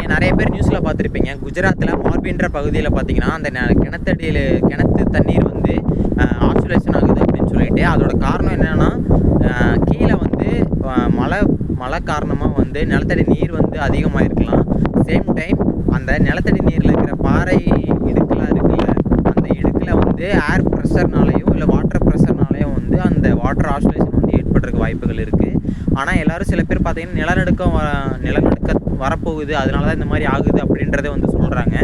நீங்கள் நிறைய பேர் நியூஸில் பார்த்துருப்பீங்க. குஜராத்தில் மார்பின்ற பகுதியில் பார்த்தீங்கன்னா அந்த கிணத்து தண்ணீர் வந்து ஆக்சுலேஷன் ஆகுது அப்படின்னு சொல்லிட்டு, அதோட காரணம் என்னென்னா கீழே வந்து மழை காரணமாக வந்து நிலத்தடி நீர் வந்து அதிகமாக இருக்கலாம். சேம் டைம் அந்த நிலத்தடி நீரில் இருக்கிற பாறை இடுக்கெலாம் இருக்குல்ல, அந்த இடுக்கில் வந்து ஏர் ப்ரெஷர்னாலேயும் இல்லை வாட்டர் ப்ரெஷர்னாலேயும் வந்து அந்த வாட்டர் ஆக்சுலேஷன் வந்து ஏற்படுறதுக்கு வாய்ப்புகள் இருக்குது. ஆனால் எல்லோரும் சில பேர் பார்த்தீங்கன்னா நிலநடுக்க வரப்போகுது, அதனால தான் இந்த மாதிரி ஆகுது அப்படின்றத வந்து சொல்கிறாங்க.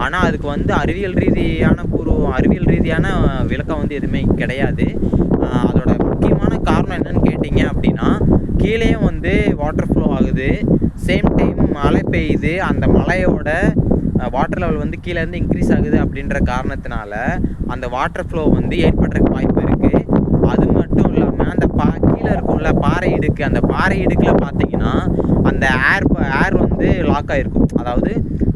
ஆனால் அதுக்கு வந்து அறிவியல் ரீதியான விளக்கம் வந்து எதுவுமே கிடையாது. அதோட முக்கியமான காரணம் என்னன்னு கேட்டிங்க அப்படின்னா, கீழேயும் வந்து வாட்டர் ஃப்ளோ ஆகுது, சேம் டைம் மழை பெய்யுது, அந்த மழையோட வாட்டர் லெவல் வந்து கீழேருந்து இன்க்ரீஸ் ஆகுது அப்படின்ற காரணத்தினால அந்த வாட்டர் ஃப்ளோ வந்து ஏற்படுறதுக்கு வாய்ப்பு இருக்குது. அது மட்டும் இல்லாமல் அந்த கீழே இருக்கும்ல பாறை இடுக்கு, அந்த பாறை இடுக்கில் பார்த்தீங்கன்னா அந்த ஏர் வந்து லாக் ஆகிருக்கும். அதாவது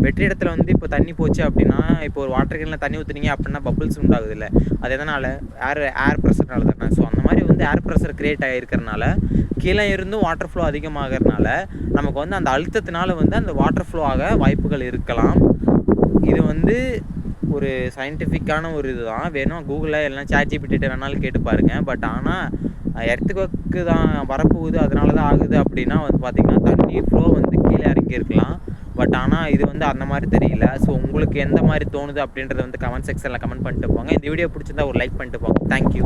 வெற்றிடத்தில் வந்து இப்போ தண்ணி போச்சு அப்படின்னா, இப்போ ஒரு வாட்டர் கேனில் தண்ணி ஊற்றுனீங்க அப்படின்னா பபிள்ஸ் உண்டாகுது இல்லை, அது எதனால் ஏர் ப்ரெஷர்னால தானே. ஸோ அந்த மாதிரி வந்து ஏர் ப்ரெஷர் க்ரியேட் ஆகிருக்கிறனால கீழே இருந்தும் வாட்டர் ஃப்ளோ அதிகமாகறதுனால நமக்கு வந்து அந்த அழுத்தத்தினால வந்து அந்த வாட்டர் ஃப்ளோ ஆக வாய்ப்புகள் இருக்கலாம். இது வந்து ஒரு சயின்டிஃபிக்கான ஒரு இதுதான். வேணும் கூகுளில் எல்லாம் ChatGPT வேணாலும் கேட்டு பாருங்கள். பட் ஆனால் எர்த்துக்கு தான் வரப்போகுது, அதனால தான் ஆகுது அப்படின்னா வந்து பார்த்திங்கன்னா தண்ணி ஃப்ளோ வந்து கீழே இறங்கி இருக்கலாம். பட் ஆனால் இது வந்து அந்த மாதிரி தெரியல. ஸோ உங்களுக்கு எந்த மாதிரி தோணுது அப்படின்றத வந்து கமெண்ட் செக்ஷனில் கமெண்ட் பண்ணிட்டு போங்க. இந்த வீடியோ பிடிச்சிருந்தா ஒரு லைக் பண்ணிட்டு போங்க. தேங்க்யூ.